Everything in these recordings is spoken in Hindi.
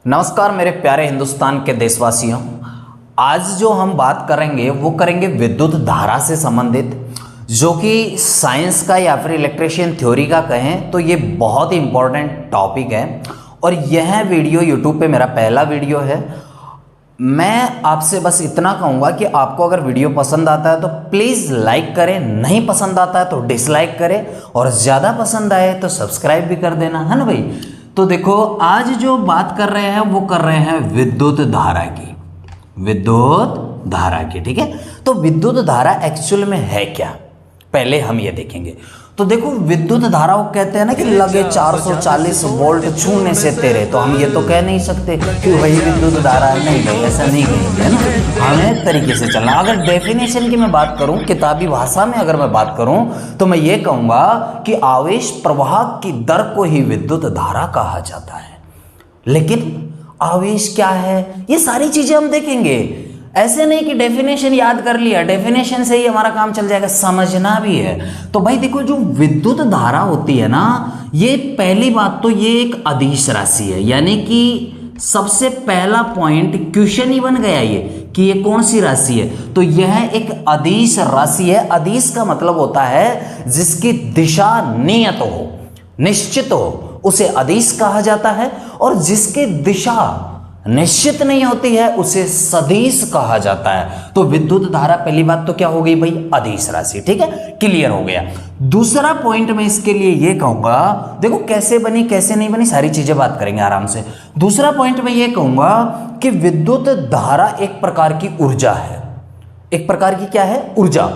नमस्कार मेरे प्यारे हिंदुस्तान के देशवासियों। आज जो हम बात करेंगे वो करेंगे विद्युत धारा से संबंधित, जो कि साइंस का या फिर इलेक्ट्रिशियन थ्योरी का कहें तो ये बहुत ही इंपॉर्टेंट टॉपिक है। और यह वीडियो यूट्यूब पे मेरा पहला वीडियो है। मैं आपसे बस इतना कहूँगा कि आपको अगर वीडियो पसंद आता है तो प्लीज़ लाइक करें, नहीं पसंद आता है तो डिसलाइक करें, और ज़्यादा पसंद आए तो सब्सक्राइब भी कर देना, है ना भाई। तो देखो, आज जो बात कर रहे हैं वो कर रहे हैं विद्युत धारा की, विद्युत धारा की, ठीक है। तो विद्युत धारा एक्चुअल में है क्या, पहले हम ये देखेंगे। तो देखो, विद्युत धारा वो कहते हैं ना कि लगे 440 वोल्ट छूने से तेरे, तो हम ये तो कह नहीं सकते कि वही विद्युत धारा है, नहीं भाई, ऐसा नहीं कहेंगे, है ना। हमें तरीके से चलना। अगर डेफिनेशन की मैं बात करूं, किताबी भाषा में अगर मैं बात करूं, तो मैं ये कहूंगा कि आवेश प्रवाह की दर को ही विद्युत धारा कहा जाता है। लेकिन आवेश क्या है, ये सारी चीजें हम देखेंगे। ऐसे नहीं कि डेफिनेशन याद कर लिया, डेफिनेशन से ही हमारा काम चल जाएगा, समझना भी है। तो भाई देखो, जो विद्युत धारा होती है ना, ये पहली बात तो ये एक अदिश राशि है। यानी कि सबसे पहला पॉइंट क्वेश्चन ही बन गया ये कि ये कौन सी राशि है। तो यह एक अदिश राशि है। अदिश का मतलब होता है जिसकी दिशा नियत हो, निश्चित हो, उसे अदिश कहा जाता है। और जिसकी दिशा निश्चित नहीं होती है उसे सदिश कहा जाता है। तो विद्युत धारा पहली बात तो क्या हो गई भाई, अदिश राशि, ठीक है, क्लियर हो गया। दूसरा पॉइंट मैं इसके लिए ये कहूंगा, देखो कैसे बनी कैसे नहीं बनी सारी चीजें बात करेंगे आराम से। दूसरा पॉइंट मैं ये कहूंगा कि विद्युत धारा एक प्रकार की ऊर्जा है। एक प्रकार की क्या है, ऊर्जा।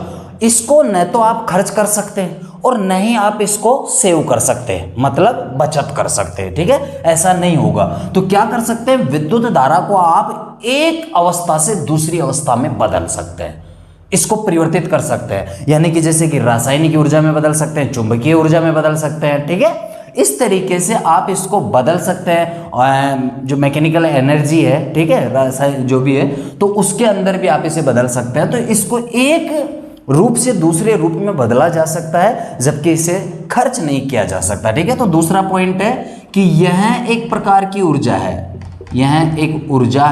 इसको न तो आप खर्च कर सकते हैं और न ही आप इसको सेव कर सकते हैं, मतलब बचत कर सकते हैं, ठीक है, ऐसा नहीं होगा। तो क्या कर सकते हैं, विद्युत धारा को आप एक अवस्था से दूसरी अवस्था में बदल सकते हैं, इसको परिवर्तित कर सकते हैं। यानी कि जैसे कि रासायनिक ऊर्जा में बदल सकते हैं, चुंबकीय ऊर्जा में बदल सकते हैं, ठीक है। इस तरीके से आप इसको बदल सकते हैं। जो मैकेनिकल एनर्जी है, ठीक है, जो भी है, तो उसके अंदर भी आप इसे बदल सकते हैं। तो इसको एक रूप से दूसरे रूप में बदला जा सकता है, जबकि इसे खर्च नहीं किया जा सकता, ठीक है। तो दूसरा पॉइंट है कि यह एक प्रकार की ऊर्जा है, यह एक ऊर्जा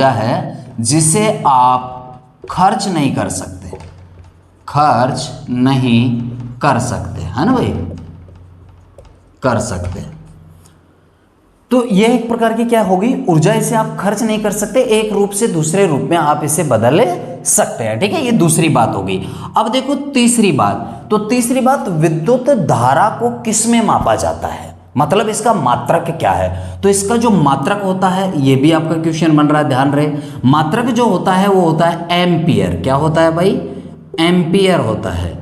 है जिसे आप खर्च नहीं कर सकते, खर्च नहीं कर सकते, है ना भाई, कर सकते। तो यह एक प्रकार की क्या होगी, ऊर्जा। इसे आप खर्च नहीं कर सकते, एक रूप से दूसरे रूप में आप इसे बदल सकते हैं, ठीक है। ये दूसरी बात होगी। अब देखो तीसरी बात, तो तीसरी बात, विद्युत धारा को किस में मापा जाता है, मतलब इसका मात्रक क्या है। तो इसका जो मात्रक होता है, ये भी आपका क्वेश्चन बन रहा है, ध्यान रहे। मात्रक जो होता है वो होता है एम्पियर। क्या होता है भाई, एम्पियर होता है,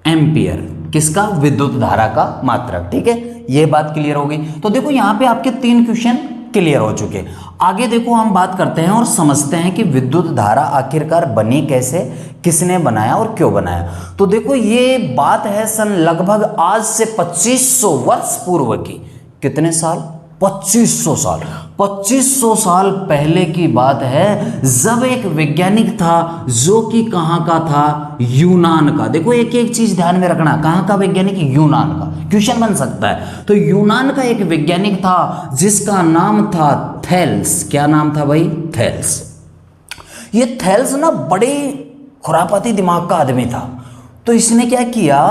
एम्पियर। किसका, विद्युत धारा का मात्रक, ठीक है। ये बात क्लियर होगी। तो देखो यहाँ पे आपके 3 क्वेश्चन क्लियर हो चुके। आगे देखो हम बात करते हैं और समझते हैं कि विद्युत धारा आखिरकार बनी कैसे, किसने बनाया और क्यों बनाया। तो देखो, ये बात है सन लगभग आज से 2500 वर्ष पूर्व की। कितने साल, 2500 साल। 2500 साल पहले की बात है, जब एक वैज्ञानिक था जो कि कहाँ का था, यूनान का। देखो एक एक चीज ध्यान में रखना, कहाँ का वैज्ञानिक, यूनान का। क्वेश्चन बन सकता है। तो यूनान का एक वैज्ञानिक था जिसका नाम था थेल्स। क्या नाम था भाई, थेल्स। ये थेल्स ना बड़े खुरापाती दिमाग का आदमी था। तो इसने क्या किया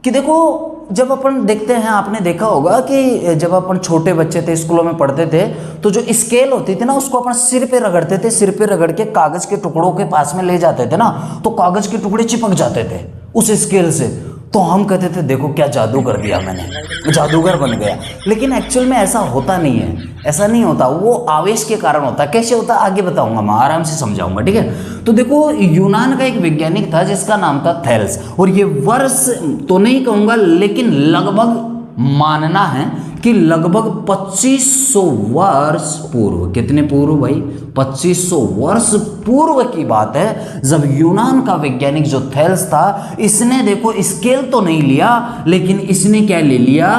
कि देखो, जब अपन देखते हैं, आपने देखा होगा कि जब अपन छोटे बच्चे थे, स्कूलों में पढ़ते थे, तो जो स्केल होती थी ना, उसको अपन सिर पे रगड़ते थे, सिर पे रगड़ के कागज के टुकड़ों के पास में ले जाते थे ना, तो कागज के टुकड़े चिपक जाते थे उस स्केल से। तो हम कहते थे देखो क्या जादू कर दिया मैंने, जादूगर बन गया। लेकिन एक्चुअल में ऐसा होता नहीं है, ऐसा नहीं होता। वो आवेश के कारण होता है। कैसे होता है आगे बताऊंगा, मैं आराम से समझाऊंगा, ठीक है। तो देखो, यूनान का एक वैज्ञानिक था जिसका नाम था थेल्स। और ये वर्ष तो नहीं कहूंगा, लेकिन लगभग मानना है कि लगभग 2500 वर्ष पूर्व। कितने पूर्व भाई, 2500 वर्ष पूर्व की बात है, जब यूनान का वैज्ञानिक जो थेल्स था, इसने देखो स्केल तो नहीं लिया, लेकिन इसने क्या ले लिया,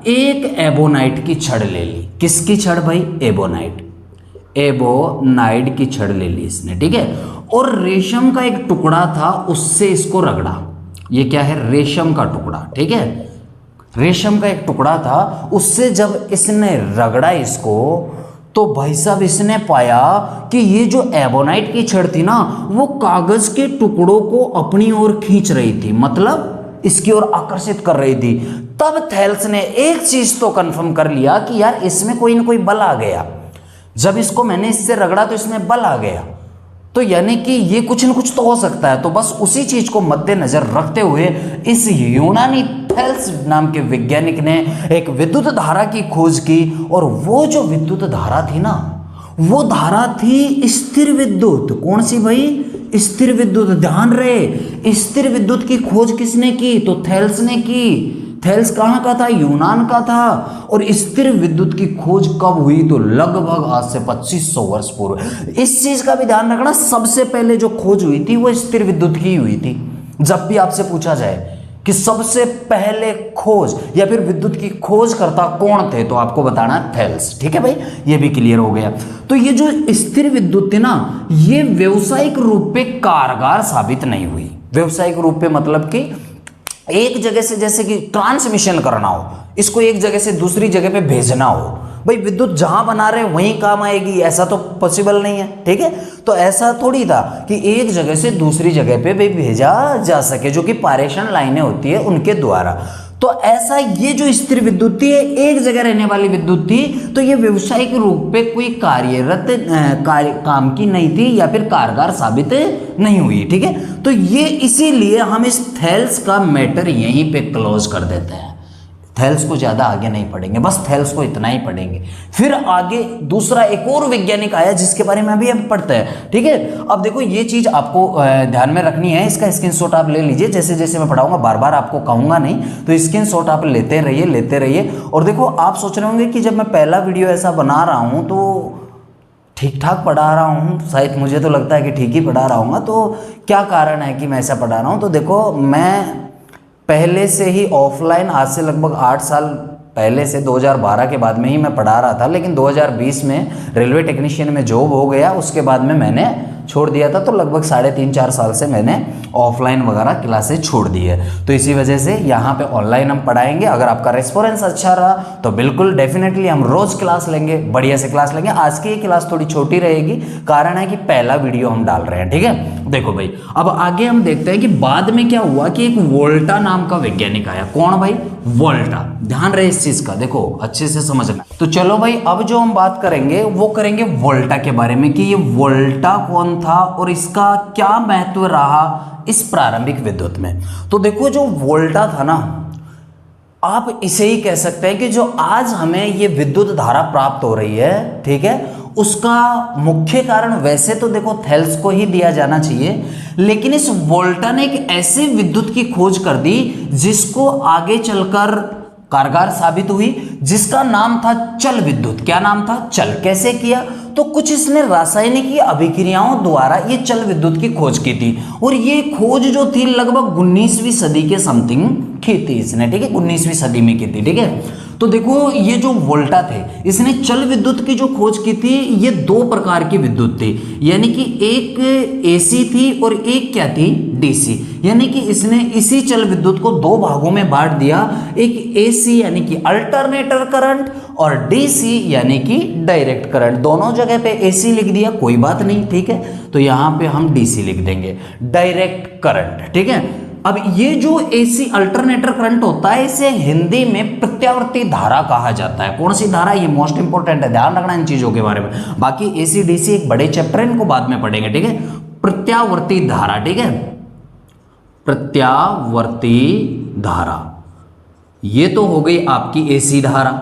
एक एबोनाइट की छड़ ले ली। किसकी छड़ भाई, एबोनाइट, एबोनाइट की छड़ ले ली इसने, ठीक है। और रेशम का एक टुकड़ा था, उससे इसको रगड़ा। ये क्या है, रेशम का टुकड़ा, ठीक है। रेशम का एक टुकड़ा था, उससे जब इसने रगड़ा इसको तो भाई साहब इसने पाया कि ये जो एबोनाइट की छड़ थी ना वो कागज के टुकड़ों को अपनी ओर खींच रही थी, मतलब इसकी ओर आकर्षित कर रही थी। तब थेल्स ने एक चीज तो कंफर्म कर लिया कि यार इसमें कोई ना कोई बल आ गया, जब इसको मैंने इससे रगड़ा तो इसमें बल आ गया, तो यानी कि ये कुछ न कुछ तो हो सकता है। तो बस उसी चीज को मद्देनजर रखते हुए इस यूनानी थेल्स नाम के वैज्ञानिक ने एक विद्युत धारा की खोज की, और वो जो विद्युत धारा थी ना वो धारा थी स्थिर विद्युत। कौन सी भाई? स्थिर विद्युत। ध्यान रहे, स्थिर विद्युत की खोज किसने की? तो थेल्स ने की। थेल्स कहाँ का था? यूनान का था। और स्थिर विद्युत की खोज कब हुई? तो लगभग आज से 2500 वर्ष पूर्व। इस चीज का भी ध्यान रखना, सबसे पहले जो खोज हुई थी वो स्थिर विद्युत की हुई थी। जब भी आपसे पूछा जाए कि सबसे पहले खोज या फिर विद्युत की खोज करता कौन थे, तो आपको बताना थेल्स। ठीक है भाई, ये भी क्लियर हो गया। तो ये जो स्थिर विद्युत थी ना ये व्यवसायिक रूप पे कारगर साबित नहीं हुई। व्यवसायिक रूप पे मतलब कि एक जगह से, जैसे कि ट्रांसमिशन करना हो, इसको एक जगह से दूसरी जगह पे भेजना हो, भाई विद्युत जहां बना रहे वहीं काम आएगी, ऐसा तो पॉसिबल नहीं है। ठीक है, तो ऐसा थोड़ी था कि एक जगह से दूसरी जगह पे भी भेजा जा सके, जो कि पारेषण लाइनें होती है उनके द्वारा। तो ऐसा ये जो स्थिर विद्युत थी एक जगह रहने वाली विद्युत थी, तो ये व्यवसायिक रूप पे कोई कार्यरत काम की नहीं थी या फिर कारगर साबित नहीं हुई। ठीक है, तो ये इसीलिए हम इस थेल्स का मैटर यहीं पे क्लोज कर देते हैं। थेल्स को ज्यादा आगे नहीं पढ़ेंगे, बस थेल्स को इतना ही पढ़ेंगे। फिर आगे दूसरा एक और वैज्ञानिक आया जिसके बारे में अभी हम पढ़ते हैं। ठीक है, अब देखो ये चीज आपको ध्यान में रखनी है, इसका स्क्रीनशॉट आप ले लीजिए। जैसे जैसे मैं पढ़ाऊंगा बार बार आपको कहूंगा नहीं, तो स्क्रीनशॉट आप लेते रहिए। और देखो आप सोच रहे होंगे कि जब मैं पहला वीडियो ऐसा बना रहा हूं तो ठीक ठाक पढ़ा रहा हूं, शायद मुझे तो लगता है कि ठीक ही पढ़ा रहा हूँगा, तो क्या कारण है कि मैं ऐसा पढ़ा रहा हूँ? तो देखो मैं पहले से ही ऑफलाइन, आज से लगभग 8 साल पहले से 2012 के बाद में ही मैं पढ़ा रहा था, लेकिन 2020 में रेलवे टेक्नीशियन में जॉब हो गया, उसके बाद में मैंने छोड़ दिया था। तो लगभग 3.5-4 साल से मैंने ऑफलाइन वगैरह क्लासेस छोड़ दी है। तो इसी वजह से यहाँ पे ऑनलाइन हम पढ़ाएंगे। अगर आपका रेस्पॉन्स अच्छा रहा तो बिल्कुल डेफिनेटली हम रोज क्लास लेंगे, बढ़िया से क्लास लेंगे। आज की ये क्लास थोड़ी छोटी रहेगी, कारण है कि पहला वीडियो हम डाल रहे हैं। ठीक है, देखो भाई अब आगे हम देखते हैं कि बाद में क्या हुआ कि एक वोल्टा नाम का वैज्ञानिक आया। कौन भाई? वोल्टा। ध्यान रहे इस चीज का, देखो अच्छे से समझना। तो चलो भाई अब जो हम बात करेंगे वो करेंगे वोल्टा के बारे में, कि ये वोल्टा कौन था और इसका क्या महत्व रहा इस प्रारंभिक विद्युत में। तो देखो जो वोल्टा था ना, आप इसे ही कह सकते हैं कि जो आज हमें ये विद्युत धारा प्राप्त हो रही है, ठीक है, उसका मुख्य कारण वैसे तो देखो थेल्स को ही दिया जाना चाहिए, लेकिन इस वोल्टा ने एक ऐसे विद्युत की खोज कर दी जिसको आगे चलकर कारगर साबित हुई, जिसका नाम था चल विद्युत। क्या नाम था? चल। कैसे किया? तो कुछ इसने रासायनिक अभिक्रियाओं द्वारा ये चल विद्युत की खोज की थी, और ये खोज जो थी लगभग 19वीं सदी के समथिंग की थी इसने। ठीक है, 19वीं सदी में की थी। ठीक है, तो देखो ये जो वोल्टा थे इसने चल विद्युत की जो खोज की थी, ये 2 प्रकार की विद्युत थी, यानी कि एक एसी थी और एक क्या थी? डीसी। यानी कि इसने इसी चल विद्युत को 2 भागों में बांट दिया, एक एसी यानी कि अल्टरनेटर करंट और डीसी यानी कि डायरेक्ट करंट। दोनों जगह पे एसी लिख दिया, कोई बात नहीं। ठीक है, तो यहां पे हम डीसी लिख देंगे, डायरेक्ट करंट। ठीक है, अब ये जो एसी अल्टरनेटर करंट होता है इसे हिंदी में प्रत्यावर्ती धारा कहा जाता है। कौन सी धारा? ये मोस्ट इंपोर्टेंट है, ध्यान रखना इन चीजों के बारे में। बाकी एसी डीसी एक बड़े चैप्टर, इनको बाद में पढ़ेंगे। ठीक है, प्रत्यावर्ती धारा। ठीक है, प्रत्यावर्ती धारा ये तो हो गई आपकी एसी धारा।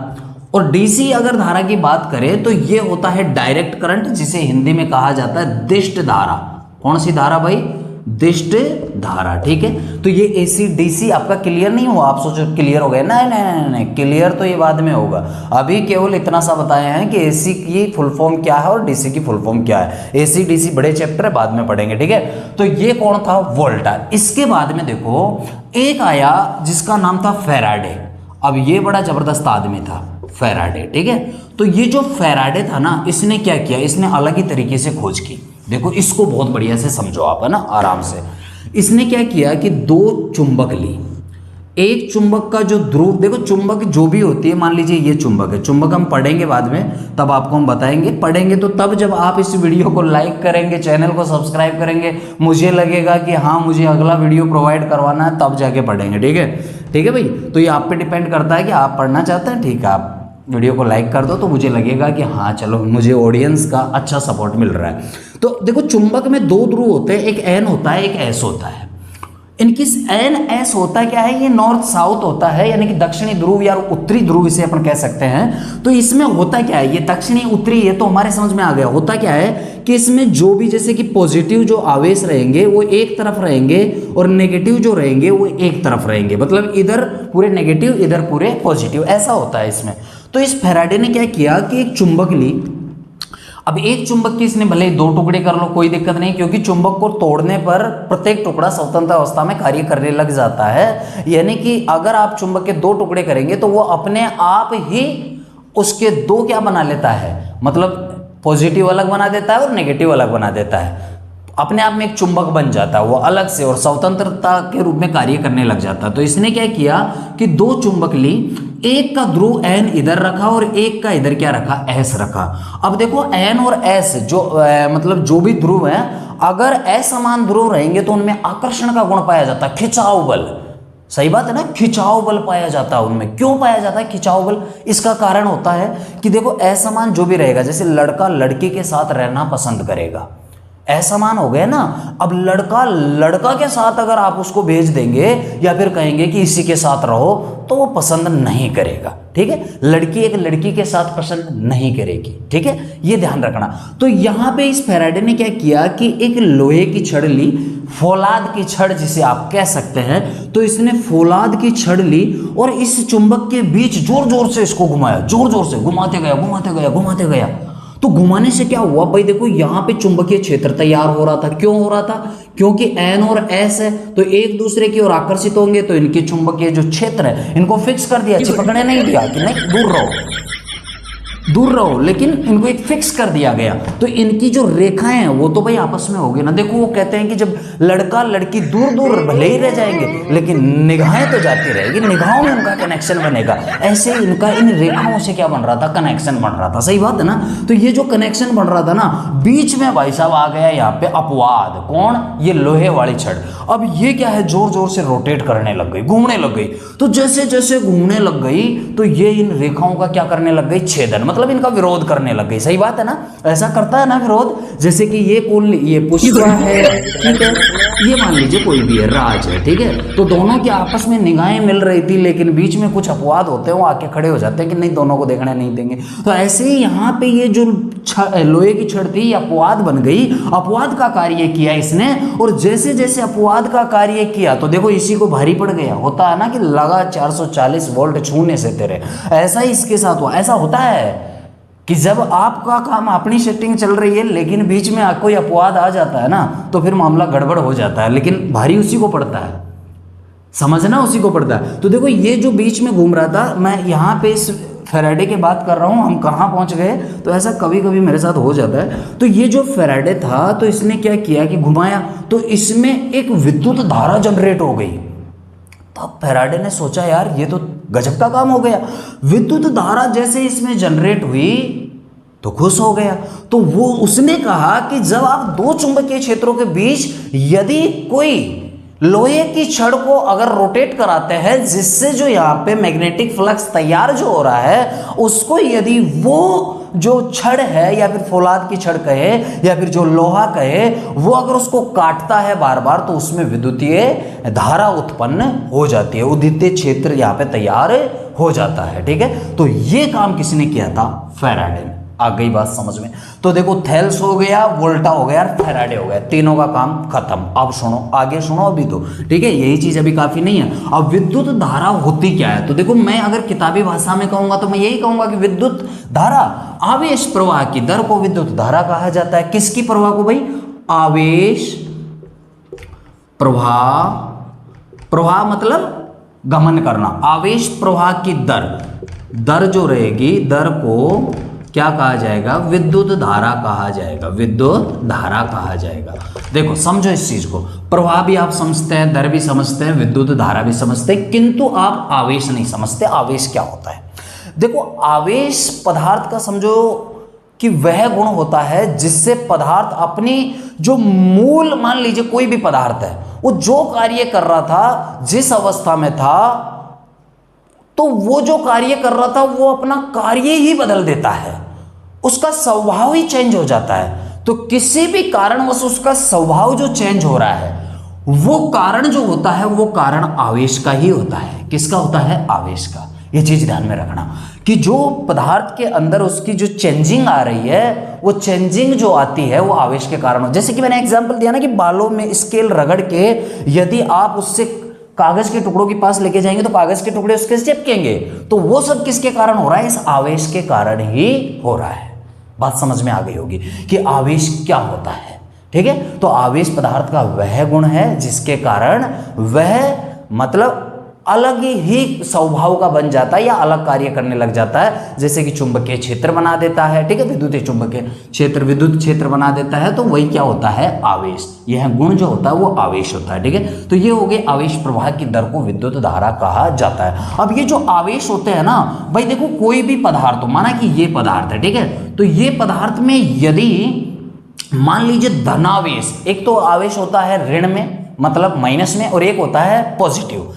और डीसी अगर धारा की बात करें तो ये होता है डायरेक्ट करंट, जिसे हिंदी में कहा जाता है दिष्ट धारा। कौन सी धारा भाई? दिष्ट धारा। ठीक है, तो ये एसी डीसी आपका क्लियर नहीं हुआ? आप सोचो क्लियर हो गया? नहीं, क्लियर तो ये बाद में होगा। अभी केवल इतना सा बताया है कि एसी की फुल फॉर्म क्या है और डीसी की फुल फॉर्म क्या है। एसी डीसी बड़े चैप्टर है, बाद में पढ़ेंगे। ठीक है, तो ये कौन था? वोल्टा। इसके बाद में देखो एक आया जिसका नाम था फैराडे। अब ये बड़ा जबरदस्त आदमी था फैराडे। ठीक है, तो ये जो फैराडे था ना, इसने क्या किया? इसने अलग ही तरीके से खोज की। देखो इसको बहुत बढ़िया से समझो आप, है ना, आराम से। इसने क्या किया कि 2 चुंबक ली, एक चुंबक का जो ध्रुव, देखो चुंबक जो भी होती है, मान लीजिए ये चुंबक है, चुंबक हम पढ़ेंगे बाद में, तब आपको हम बताएंगे, पढ़ेंगे तो तब जब आप इस वीडियो को लाइक करेंगे, चैनल को सब्सक्राइब करेंगे, मुझे लगेगा कि हाँ मुझे अगला वीडियो प्रोवाइड करवाना है, तब जाके पढ़ेंगे। ठीक है, ठीक है भाई। तो ये आप पे डिपेंड करता है कि आप पढ़ना चाहते हैं, ठीक है, आप वीडियो को लाइक कर दो तो मुझे लगेगा कि हाँ चलो मुझे ऑडियंस का अच्छा सपोर्ट मिल रहा है। तो देखो चुंबक में दो ध्रुव होते हैं, एक एन होता है, एक एस होता है। इनकी एन एस होता क्या है, ये नॉर्थ साउथ होता है, यानी कि दक्षिणी ध्रुव या उत्तरी ध्रुव इसे अपन कह सकते हैं। तो इसमें होता क्या है, ये दक्षिणी उत्तरी है तो हमारे समझ में आ गया। होता क्या है कि इसमें जो भी जैसे कि पॉजिटिव जो आवेश रहेंगे वो एक तरफ रहेंगे और नेगेटिव जो रहेंगे वो एक तरफ रहेंगे, मतलब इधर पूरे नेगेटिव इधर पूरे पॉजिटिव, ऐसा होता है इसमें। तो इस फैराडे ने क्या किया कि एक चुंबक ली। अब एक चुंबक की इसने भले ही दो टुकड़े कर लो, कोई दिक्कत नहीं, क्योंकि चुंबक को तोड़ने पर प्रत्येक टुकड़ा स्वतंत्र अवस्था में कार्य करने लग जाता है। यानी कि अगर आप चुंबक के दो टुकड़े करेंगे तो वो अपने आप ही उसके दो क्या बना लेता है, मतलब पॉजिटिव अलग बना देता है और नेगेटिव अलग बना देता है, अपने आप में एक चुंबक बन जाता है वो अलग से और स्वतंत्रता के रूप में कार्य करने लग जाता है। तो इसने क्या किया कि दो चुंबक ली, एक का ध्रुव एन इधर रखा और एक का इधर क्या रखा, एस रखा। अब देखो एन और एस जो मतलब जो भी ध्रुव है, अगर असमान ध्रुव रहेंगे तो उनमें आकर्षण का गुण पाया जाता है, खिंचाव बल। सही बात है ना, खिंचाव बल पाया जाता है उनमें। क्यों पाया जाता है खिंचाव बल? इसका कारण होता है कि देखो असमान जो भी रहेगा, जैसे लड़का लड़की के साथ रहना पसंद करेगा, असमान हो गए ना। अब लड़का लड़का के साथ अगर आप उसको भेज देंगे या फिर कहेंगे कि इसी के साथ रहो, तो वो पसंद नहीं करेगा। ठीक है, लड़की एक लड़की के साथ पसंद नहीं करेगी। ठीक है, ये ध्यान रखना। तो यहां पे इस फैराडे ने क्या किया कि एक लोहे की छड़ ली, फौलाद की छड़ जिसे आप कह सकते हैं। तो इसने फौलाद की छड़ ली और इस चुंबक के बीच जोर जोर से इसको घुमाया, जोर जोर से घुमाते गया घुमाते गया घुमाते गया। तो घुमाने से क्या हुआ भाई, देखो यहां पे चुंबकीय क्षेत्र तैयार हो रहा था। क्यों हो रहा था? क्योंकि एन और एस है तो एक दूसरे की ओर आकर्षित होंगे, तो इनके चुंबकीय जो क्षेत्र है इनको फिक्स कर दिया, चिपकने नहीं दिया कि नहीं दूर रहो दूर रहो, लेकिन इनको एक फिक्स कर दिया गया। तो इनकी जो रेखाएं हैं वो तो भाई आपस में होगी ना। देखो वो कहते हैं कि जब लड़का लड़की दूर दूर भले ही रह जाएंगे लेकिन निगाहें तो जाती रहेगी, निगाहों में उनका कनेक्शन बनेगा। ऐसे इनका इन रेखाओं से क्या बन रहा था, कनेक्शन बन रहा था। सही बात है ना। तो ये जो कनेक्शन बन रहा था ना, बीच में भाई साहब आ गया यहाँ पे अपवाद। कौन? ये लोहे वाली छड़। अब ये क्या है, जोर जोर से रोटेट करने लग गई, घूमने लग गई। तो जैसे जैसे घूमने लग गई तो ये इन रेखाओं का क्या करने लग गई, छेदन, मतलब इनका विरोध करने लग गई। सही बात है ना, ऐसा करता है ना विरोध। जैसे कि ये कौन, ये पुष्पा है, ठीक है, ये मान लीजिए कोई भी है, राज है, ठीक है। तो दोनों की आपस में निगाहें मिल रही थी, लेकिन बीच में कुछ अपवाद होते हैं, वो आके खड़े हो जाते हैं कि नहीं दोनों को देखने नहीं देंगे। तो ऐसे ही यहाँ पे ये जो लोहे की छड़ थी, अपवाद बन गई, अपवाद का कार्य किया इसने। और जैसे जैसे अपवाद का कार्य किया तो देखो इसी को भारी पड़ गया। होता है ना कि लगा 440 वोल्ट छूने से तेरे, ऐसा ही इसके साथ हुआ। ऐसा होता है कि जब आपका काम अपनी सेटिंग चल रही है लेकिन बीच में कोई अपवाद आ जाता है ना, तो फिर मामला गड़बड़ हो जाता है, लेकिन भारी उसी को पड़ता है, समझना उसी को पड़ता है। तो देखो ये जो बीच में घूम रहा था, मैं यहाँ पे इस फैराडे की बात कर रहा हूँ, हम कहाँ पहुँच गए, तो ऐसा कभी कभी मेरे साथ हो जाता है। तो ये जो फैराडे था, तो इसने क्या किया कि घुमाया, तो इसमें एक विद्युत धारा जनरेट हो गई। तब फैराडे ने सोचा यार ये तो गजब का काम हो गया। विद्युत धारा जैसे इसमें जनरेट हुई तो खुश हो गया। तो वो उसने कहा कि जब आप दो चुंबकीय क्षेत्रों के बीच यदि कोई लोहे की छड़ को अगर रोटेट कराते हैं, जिससे जो यहाँ पे मैग्नेटिक फ्लक्स तैयार जो हो रहा है, उसको यदि वो जो छड़ है या फिर फौलाद की छड़ कहे या फिर जो लोहा कहे, वो अगर उसको काटता है बार बार, तो उसमें विद्युतीय धारा उत्पन्न हो जाती है, उद्दीपित क्षेत्र यहाँ पे तैयार हो जाता है। ठीक है, तो ये काम किसने किया था? फैराडे ने। आ गई बात समझ में? तो देखो थेल्स हो गया, वोल्टा हो गया, फैराडे हो गया, तीनों का काम खत्म। अब सुनो, आगे सुनो अभी तो, ठीक है, यही चीज अभी काफी नहीं है। अब विद्युत धारा होती क्या है? तो देखो मैं अगर किताबी भाषा में कहूंगा तो मैं यही कहूंगा कि विद्युत धारा आवेश प्रवाह की दर को विद्युत धारा कहा जाता है। किसकी प्रवाह को भाई? आवेश प्रवाह, प्रवाह मतलब गमन करना, आवेश प्रवाह की दर, दर जो रहेगी, दर को क्या कहा जाएगा? विद्युत धारा कहा जाएगा, विद्युत धारा कहा जाएगा। देखो समझो इस चीज को, प्रवाह भी आप समझते हैं, दर भी समझते हैं, विद्युत धारा भी समझते हैं, किंतु आप आवेश नहीं समझते। आवेश क्या होता है? देखो आवेश पदार्थ का समझो कि वह गुण होता है जिससे पदार्थ अपनी जो मूल, मान लीजिए कोई भी पदार्थ है, वो जो कार्य कर रहा था, जिस अवस्था में था, तो वो जो कार्य कर रहा था वो अपना कार्य ही बदल देता है, उसका स्वभाव ही चेंज हो जाता है। तो किसी भी कारणवश उसका स्वभाव जो चेंज हो रहा है, वो कारण जो होता है वो कारण आवेश का ही होता है। किसका होता है? आवेश का। ये चीज ध्यान में रखना कि जो पदार्थ के अंदर उसकी जो चेंजिंग आ रही है, वो चेंजिंग जो आती है वो आवेश के कारण हो। जैसे कि मैंने एग्जांपल दिया ना कि बालों में स्केल रगड़ के यदि आप उससे कागज के टुकड़ों के पास लेके जाएंगे तो कागज के टुकड़े उसके चिपकेंगे, तो वो सब किसके कारण हो रहा है? इस आवेश के कारण ही हो रहा है। बात समझ में आ गई होगी कि आवेश क्या होता है। ठीक है, तो आवेश पदार्थ का वह गुण है जिसके कारण वह मतलब अलग ही स्वभाव का बन जाता है या अलग कार्य करने लग जाता है। जैसे कि चुंबकीय क्षेत्र बना देता है, ठीक है, विद्युत चुंबकीय क्षेत्र विद्युत क्षेत्र बना देता है, तो वही क्या होता है? आवेश। यह गुण जो होता है वो आवेश होता है। ठीक है, तो ये हो गए आवेश प्रवाह की दर को विद्युत धारा कहा जाता है। अब ये जो आवेश होते हैं ना भाई, देखो कोई भी पदार्थ हो, माना कि ये पदार्थ है, ठीक है, तो ये पदार्थ में यदि मान लीजिए धनावेश, एक तो आवेश होता है ऋण में मतलब माइनस में, और एक होता है पॉजिटिव।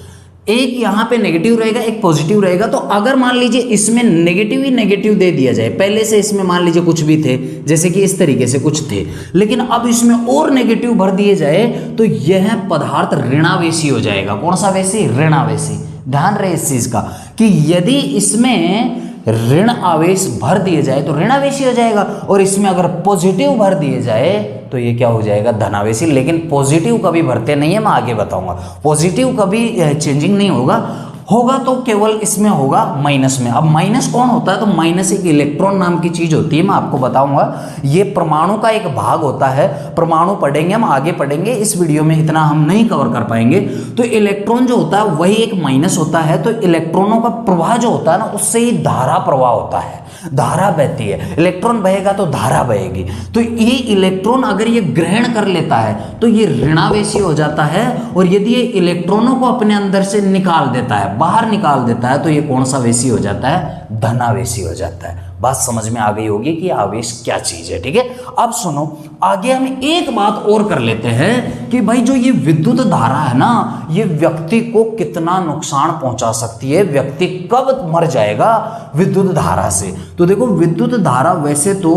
एक यहां पे नेगेटिव रहेगा, एक पॉजिटिव रहेगा। तो अगर मान लीजिए इसमें नेगेटिव ही नेगेटिव दे दिया जाए, पहले से इसमें मान लीजिए कुछ भी थे, जैसे कि इस तरीके से कुछ थे, लेकिन अब इसमें और नेगेटिव भर दिए जाए तो यह पदार्थ ऋणावेशी हो जाएगा। कौन सा वेशी? ऋणावेशी। ध्यान रहे इस चीज का कि यदि इसमें ऋण आवेश भर दिए जाए तो ऋणावेशी हो जाएगा, और इसमें अगर पॉजिटिव भर दिए जाए तो ये क्या हो जाएगा? धनावेशी। लेकिन पॉजिटिव कभी भरते नहीं है, मैं आगे बताऊंगा। पॉजिटिव कभी चेंजिंग नहीं होगा तो केवल इसमें होगा माइनस में। अब माइनस कौन होता है? तो माइनस एक इलेक्ट्रॉन नाम की चीज होती है, मैं आपको बताऊंगा। ये परमाणु का एक भाग होता है, परमाणु पढ़ेंगे हम, आगे पढ़ेंगे, इस वीडियो में इतना हम नहीं कवर कर पाएंगे। तो इलेक्ट्रॉन जो होता है वही एक माइनस होता है। तो इलेक्ट्रॉनों का प्रवाह जो होता है ना, उससे ही धारा प्रवाह होता है, धारा बहती है। इलेक्ट्रॉन बहेगा तो धारा बहेगी। तो ये इलेक्ट्रॉन अगर ये ग्रहण कर लेता है तो ये ऋणावेशी हो जाता है, और यदि ये इलेक्ट्रॉनों को अपने अंदर से निकाल देता है, बाहर निकाल देता है, तो ये कौन सा वेशी हो जाता है? धनावेशी हो जाता है। बात समझ में आ गई होगी कि आवेश क्या चीज है। ठीक है, अब सुनो, आगे हम एक बात और कर लेते हैं कि भाई जो ये विद्युत धारा है ना, ये व्यक्ति को कितना नुकसान पहुंचा सकती है, व्यक्ति कब मर जाएगा विद्युत धारा से। तो देखो विद्युत धारा वैसे तो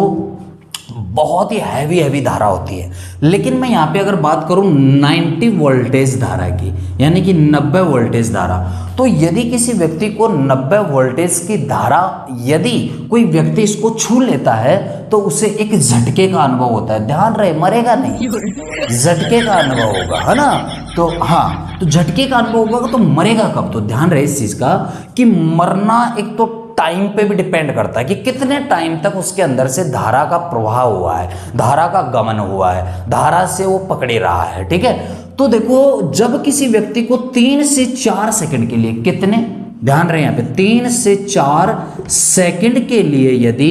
बहुत ही हैवी धारा होती है, लेकिन मैं यहाँ पे अगर बात करूँ 90 वोल्टेज धारा की, यानी कि 90 वोल्टेज धारा, तो यदि किसी व्यक्ति को 90 वोल्टेज की धारा, यदि कोई व्यक्ति इसको छू लेता है तो उसे एक झटके का अनुभव होता है। ध्यान रहे, मरेगा नहीं, झटके का अनुभव होगा, है ना। तो हाँ, तो झटके का अनुभव होगा तो मरेगा कब? तो ध्यान रहे इस चीज का कि मरना एक तो टाइम पे भी डिपेंड करता है कि कितने टाइम तक उसके अंदर से धारा का प्रवाह हुआ है, धारा का गमन हुआ है, धारा से वो पकड़े रहा है। ठीक है, तो देखो जब किसी व्यक्ति को 3 से 4 सेकंड के लिए, कितने, ध्यान रहे यहाँ पे, 3 से 4 सेकंड के लिए यदि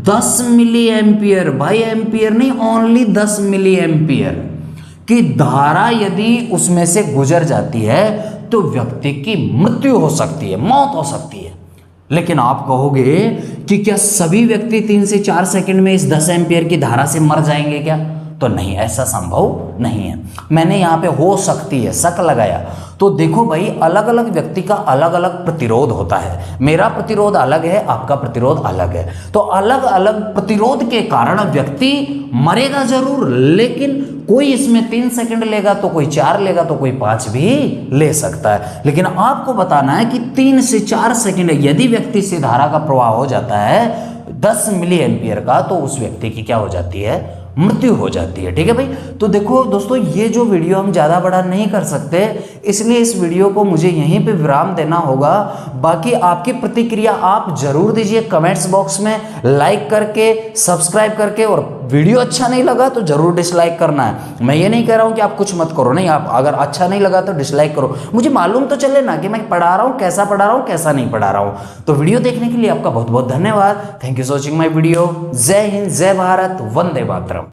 10 मिली एम्पियर, भाई एम्पियर नहीं, ओनली 10 मिली एम्पियर की धारा यदि उसमें से गुजर जाती है तो व्यक्ति की मृत्यु हो सकती है, मौत हो सकती है। लेकिन आप कहोगे कि क्या सभी व्यक्ति 3 से 4 सेकंड में इस 10 एम्पियर की धारा से मर जाएंगे क्या? तो नहीं, ऐसा संभव नहीं है। मैंने यहाँ पे हो सकती है शक लगाया। तो देखो भाई, अलग अलग व्यक्ति का अलग अलग प्रतिरोध होता है। मेरा प्रतिरोध अलग है, आपका प्रतिरोध अलग है। तो अलग अलग प्रतिरोध के कारण व्यक्ति मरेगा जरूर, लेकिन कोई इसमें 3 सेकंड लेगा तो कोई 4 लेगा तो कोई 5 भी ले सकता है। लेकिन आपको बताना है कि 3 से 4 सेकंड यदि व्यक्ति से धारा का प्रवाह हो जाता है 10 मिली एम्पियर का, तो उस व्यक्ति की क्या हो जाती है? मृत्यु हो जाती है। ठीक है भाई, तो देखो दोस्तों, ये जो वीडियो हम ज़्यादा बड़ा नहीं कर सकते, इसलिए इस वीडियो को मुझे यहीं पे विराम देना होगा। बाकी आपकी प्रतिक्रिया आप जरूर दीजिए कमेंट्स बॉक्स में, लाइक करके, सब्सक्राइब करके, और वीडियो अच्छा नहीं लगा तो जरूर डिसलाइक करना है। मैं ये नहीं कह रहा हूं कि आप कुछ मत करो, नहीं, आप अगर अच्छा नहीं लगा तो डिसलाइक करो, मुझे मालूम तो चले ना कि मैं पढ़ा रहा हूं, कैसा पढ़ा रहा हूं, कैसा नहीं पढ़ा रहा हूं। तो वीडियो देखने के लिए आपका बहुत बहुत धन्यवाद। Thank you for watching my video. जय हिंद, जय भारत, वंदे मातरम।